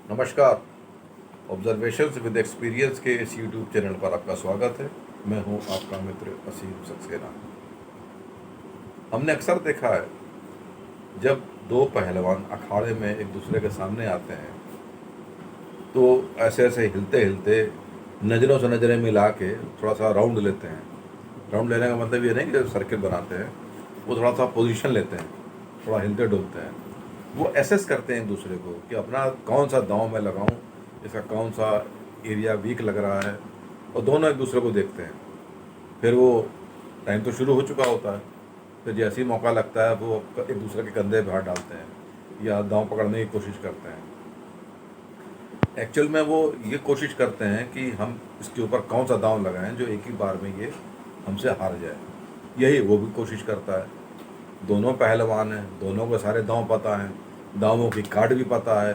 नमस्कार। Observations with experience के इस यूट्यूब चैनल पर आपका स्वागत है। मैं हूं आपका मित्र असीम सक्सेना। हमने अक्सर देखा है, जब दो पहलवान अखाड़े में एक दूसरे के सामने आते हैं तो ऐसे ऐसे हिलते हिलते नज़रों से नज़रें मिला के थोड़ा सा राउंड लेते हैं। राउंड लेने का मतलब ये नहीं कि सर्किल बनाते हैं, वो थोड़ा सा पोजीशन लेते हैं, थोड़ा हिलते डुलते हैं। वो एसेस करते हैं एक दूसरे को कि अपना कौन सा दांव मैं लगाऊं, इसका कौन सा एरिया वीक लग रहा है, और दोनों एक दूसरे को देखते हैं। फिर वो टाइम तो शुरू हो चुका होता है, फिर जैसे ही मौका लगता है वो एक दूसरे के कंधे पर हाथ डालते हैं या दांव पकड़ने की कोशिश करते हैं। एक्चुअल में वो ये कोशिश करते हैं कि हम इसके ऊपर कौन सा दांव लगाएं जो एक ही बार में ये हमसे हार जाए। यही वो भी कोशिश करता है। दोनों पहलवान हैं, दोनों को सारे दांव पता हैं, दांवों की कार्ड भी पता है।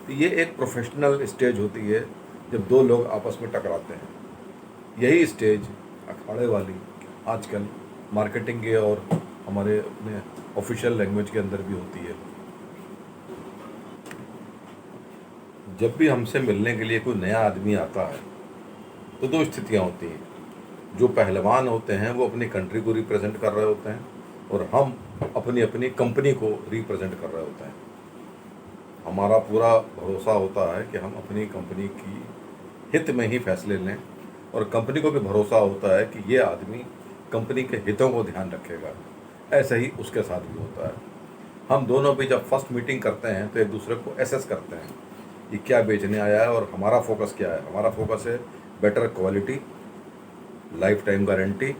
तो ये एक प्रोफेशनल स्टेज होती है जब दो लोग आपस में टकराते हैं। यही स्टेज अखाड़े वाली आजकल मार्केटिंग के और हमारे अपने ऑफिशियल लैंग्वेज के अंदर भी होती है। जब भी हमसे मिलने के लिए कोई नया आदमी आता है तो दो स्थितियाँ होती हैं। जो पहलवान होते हैं वो अपनी कंट्री को रिप्रेजेंट कर रहे होते हैं और हम अपनी अपनी कंपनी को रिप्रेजेंट कर रहे होते हैं। हमारा पूरा भरोसा होता है कि हम अपनी कंपनी की हित में ही फैसले लें, और कंपनी को भी भरोसा होता है कि ये आदमी कंपनी के हितों को ध्यान रखेगा। ऐसा ही उसके साथ भी होता है। हम दोनों भी जब फर्स्ट मीटिंग करते हैं तो एक दूसरे को एसेस करते हैं कि क्या बेचने आया है और हमारा फोकस क्या है। हमारा फोकस है better quality, life time guarantee,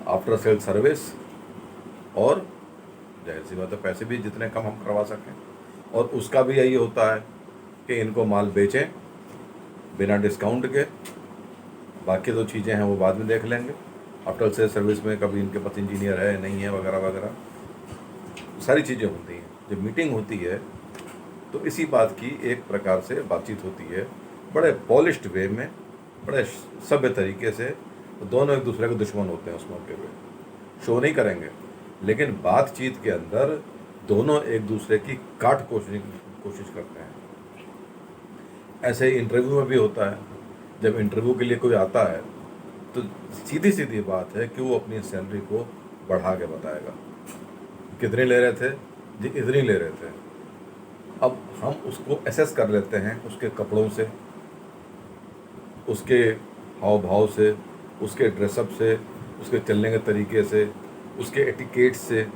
after sale service, और जाहिर सी बात है पैसे भी जितने कम हम करवा सकें। और उसका भी यही होता है कि इनको माल बेचें बिना डिस्काउंट के। बाकी जो चीज़ें हैं वो बाद में देख लेंगे। आफ्टर सेल सर्विस में कभी इनके पास इंजीनियर है नहीं है वगैरह वगैरह सारी चीज़ें होती हैं। जब मीटिंग होती है तो इसी बात की एक प्रकार से बातचीत होती है, बड़े पॉलिश्ड वे में, बड़े सभ्य तरीके से। दोनों एक दूसरे के दुश्मन होते हैं उस मौके पे, शो नहीं करेंगे, लेकिन बातचीत के अंदर दोनों एक दूसरे की काट कोसने की कोशिश करते हैं। ऐसे ही इंटरव्यू में भी होता है। जब इंटरव्यू के लिए कोई आता है तो सीधी सीधी बात है कि वो अपनी सैलरी को बढ़ा के बताएगा। कितने ले रहे थे जी? इतनी ले रहे थे। अब हम उसको एसेस कर लेते हैं उसके कपड़ों से, उसके हाव भाव से, उसके ड्रेसअप से, उसके चलने के तरीके से, उसके एटिकेट से।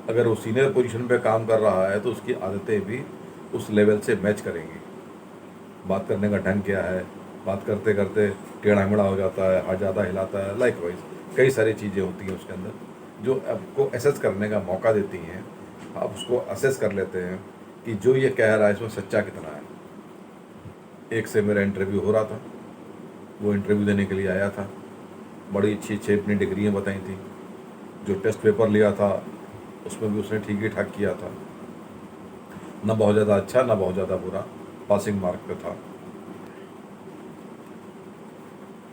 अगर वो सीनियर पोजीशन पे काम कर रहा है तो उसकी आदतें भी उस लेवल से मैच करेंगी। बात करने का ढंग क्या है, बात करते करते टेढ़ा मेढ़ा हो जाता है, हाथ ज़्यादा हिलाता है, लाइक वाइज कई सारी चीज़ें होती हैं उसके अंदर जो आपको एसेस करने का मौका देती हैं। आप उसको असेस कर लेते हैं कि जो ये कह रहा है इसमें सच्चा कितना है। एक से मेरा इंटरव्यू हो रहा था, वो इंटरव्यू देने के लिए आया था, बड़ी अच्छी अच्छी अपनी डिग्रियाँ बताई थी। जो टेस्ट पेपर लिया था उसमें भी उसने ठीक ही ठाक किया था, ना बहुत ज़्यादा अच्छा ना बहुत ज़्यादा बुरा, पासिंग मार्क पे था।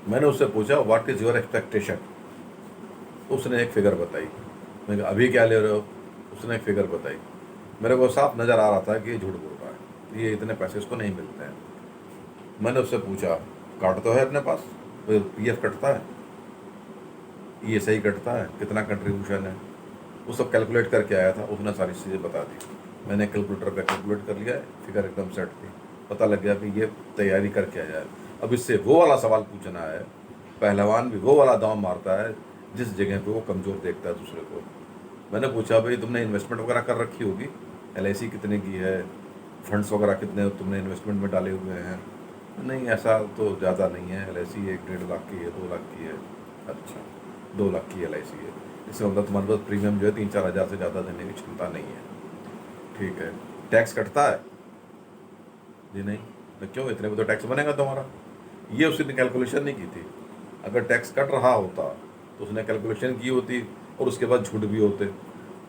मैंने उससे पूछा व्हाट इज़ योर एक्सपेक्टेशन। उसने एक फिगर बताई। मैंने कहा अभी क्या ले रहे हो? उसने एक फिगर बताई। मेरे को साफ नज़र आ रहा था कि ये झूठ बोल रहा है, ये इतने पैसे इसको नहीं मिलते हैं। मैंने उससे पूछा कार्ड तो है अपने पास, PF कटता है, ये सही कटता है, कितना कंट्रीब्यूशन है, वो सब कैलकुलेट करके आया था। उसने सारी चीज़ें बता दी। मैंने कैलकुलेटर पे कैलकुलेट कर लिया, फिगर एकदम सेट थी। पता लग गया कि ये तैयारी करके आया है। अब इससे वो वाला सवाल पूछना है। पहलवान भी वो वाला दांव मारता है जिस जगह पे वो कमज़ोर देखता है दूसरे को। मैंने पूछा भाई तुमने इन्वेस्टमेंट वगैरह कर रखी होगी, LIC कितने की है, फंड्स वगैरह कितने तुमने इन्वेस्टमेंट में डाले हुए हैं? नहीं ऐसा तो ज़्यादा नहीं है, LIC 1-1.5 लाख की है, 2 लाख की है। अच्छा, 2 लाख की LIC है, इससे मतलब तुम्हारे पास प्रीमियम जो है 3-4 हज़ार से ज़्यादा देने की क्षमता नहीं है। ठीक है, टैक्स कटता है? जी नहीं। तो क्यों, इतने में तो टैक्स बनेगा तुम्हारा। ये उसने कैलकुलेशन नहीं की थी। अगर टैक्स कट रहा होता तो उसने कैलकुलेशन की होती और उसके बाद झूठ भी होते।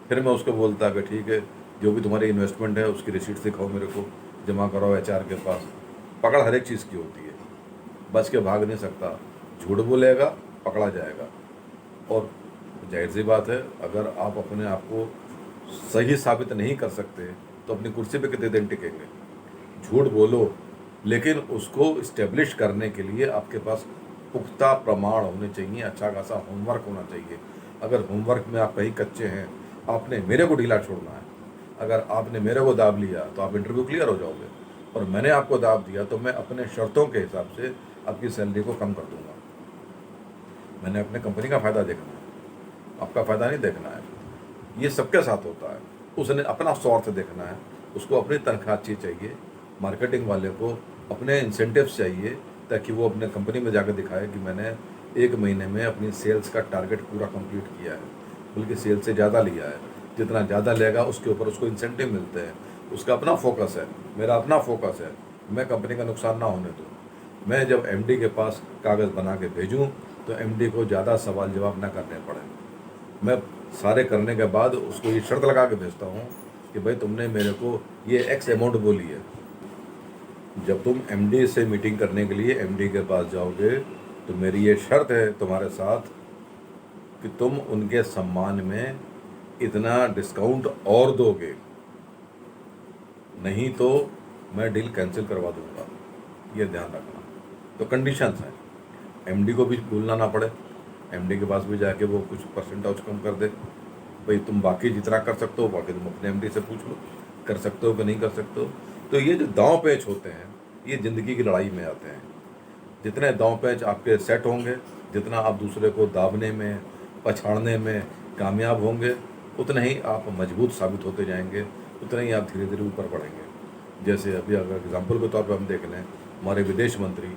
फिर मैं उसको बोलता कि ठीक है, जो भी तुम्हारी इन्वेस्टमेंट है उसकी रिसीट दिखाओ मेरे को, जमा कराओ HR के पास। पकड़ हर एक चीज़ की होती है, बच के भाग नहीं सकता। झूठ बोलेगा पकड़ा जाएगा। और जाहिर सी बात है, अगर आप अपने आप को सही साबित नहीं कर सकते तो अपनी कुर्सी पे कितने दिन टिकेंगे? झूठ बोलो, लेकिन उसको इस्टेब्लिश करने के लिए आपके पास पुख्ता प्रमाण होने चाहिए, अच्छा खासा होमवर्क होना चाहिए। अगर होमवर्क में आप कहीं कच्चे हैं, आपने मेरे को ढीला छोड़ना है, अगर आपने मेरे को दाब लिया तो आप इंटरव्यू क्लियर हो जाओगे, और मैंने आपको दाब दिया तो मैं अपने शर्तों के हिसाब से आपकी सैलरी को कम कर दूंगा। मैंने अपने कंपनी का फ़ायदा देखना है, आपका फ़ायदा नहीं देखना है। ये सबके साथ होता है। उसने अपना स्वार्थ देखना है, उसको अपनी तनख्वाह अच्छी चाहिए, मार्केटिंग वाले को अपने इंसेंटिव्स चाहिए, ताकि वो अपने कंपनी में जाकर दिखाए कि मैंने 1 महीने में अपनी सेल्स का टारगेट पूरा कंप्लीट किया है, बल्कि सेल्स से ज़्यादा लिया है। जितना ज़्यादा लेगा उसके ऊपर उसको इंसेंटिव मिलते हैं। उसका अपना फोकस है, मेरा अपना फोकस है, मैं कंपनी का नुकसान ना होने दूँ। मैं जब एमडी के पास कागज़ बना के भेजूँ तो एमडी को ज़्यादा सवाल जवाब ना करने पड़े। मैं सारे करने के बाद उसको ये शर्त लगा के भेजता हूँ कि भाई तुमने मेरे को ये एक्स अमाउंट बोली है। जब तुम एमडी से मीटिंग करने के लिए एमडी के पास जाओगे तो मेरी ये शर्त है तुम्हारे साथ कि तुम उनके सम्मान में इतना डिस्काउंट और दोगे, नहीं तो मैं डील कैंसिल करवा दूंगा। ये ध्यान रखना। तो कंडीशंस हैं, एमडी को भी भूलना ना पड़े, एमडी के पास भी जाके वो कुछ परसेंटेज कम कर दे। भाई तुम बाकी जितना कर सकते हो बाकी तुम अपने एमडी से पूछ लो, कर सकते हो कि नहीं कर सकते हो। तो ये जो दांव पेच होते हैं ये ज़िंदगी की लड़ाई में आते हैं। जितने दांव पेच आपके सेट होंगे, जितना आप दूसरे को दाबने में पछाड़ने में कामयाब होंगे, उतने ही आप मजबूत साबित होते जाएंगे, उतने ही आप धीरे धीरे ऊपर बढ़ेंगे। जैसे अभी अगर एग्जाम्पल के तौर पर हम देख लें, हमारे विदेश मंत्री,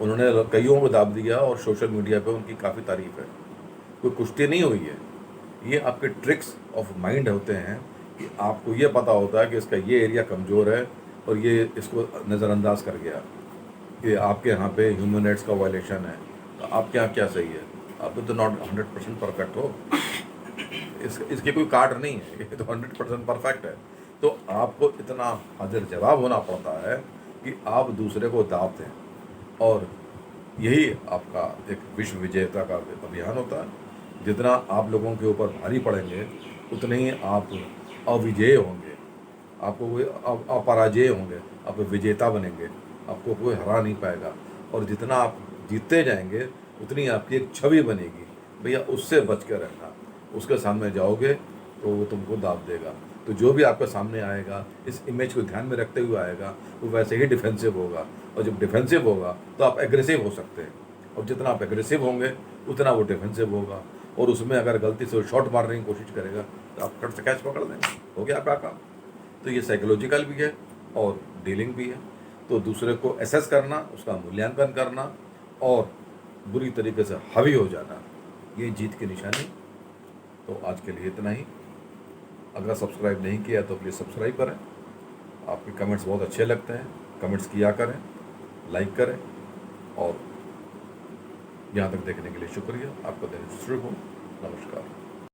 उन्होंने कईयों को दाब दिया और सोशल मीडिया पे उनकी काफ़ी तारीफ है। कोई कुश्ती नहीं हुई है, ये आपके ट्रिक्स ऑफ माइंड होते हैं कि आपको ये पता होता है कि इसका ये एरिया कमज़ोर है और ये इसको नज़रअंदाज कर गया कि आपके यहाँ पे ह्यूमन राइट्स का वायलेशन है, तो आपके यहाँ क्या सही है। आप तो नॉट 100% परफेक्ट हो, इसके कोई काट नहीं है, ये तो 100% परफेक्ट है। तो आपको इतना हाजिर जवाब होना पड़ता है कि आप दूसरे को दाब दें, और यही आपका एक विश्व विजेता का अभियान होता है। जितना आप लोगों के ऊपर भारी पड़ेंगे उतने ही आप अविजेय होंगे, आपको कोई अपराजेय होंगे, आप विजेता बनेंगे, आपको कोई हरा नहीं पाएगा। और जितना आप जीतते जाएंगे उतनी आपकी एक छवि बनेगी, भैया उससे बच कर रहना, उसके सामने जाओगे तो वो तुमको दाब देगा। तो जो भी आपके सामने आएगा इस इमेज को ध्यान में रखते हुए आएगा, वो वैसे ही डिफेंसिव होगा, और जब डिफेंसिव होगा तो आप एग्रेसिव हो सकते हैं, और जितना आप एग्रेसिव होंगे उतना वो डिफेंसिव होगा। और उसमें अगर गलती से वो शॉट मारने की कोशिश करेगा तो आप कट से कैच पकड़ देंगे, हो गया आपका काम। तो ये साइकोलॉजिकल भी है और डीलिंग भी है। तो दूसरे को एसेस करना, उसका मूल्यांकन करना और बुरी तरीके से हावी हो जाना, ये जीत की निशानी। तो आज के लिए इतना ही। अगर सब्सक्राइब नहीं किया तो प्लीज़ सब्सक्राइब करें। आपके कमेंट्स बहुत अच्छे लगते हैं, कमेंट्स किया करें, लाइक करें, और यहाँ तक देखने के लिए शुक्रिया। आपका दिन शुभ हो। नमस्कार।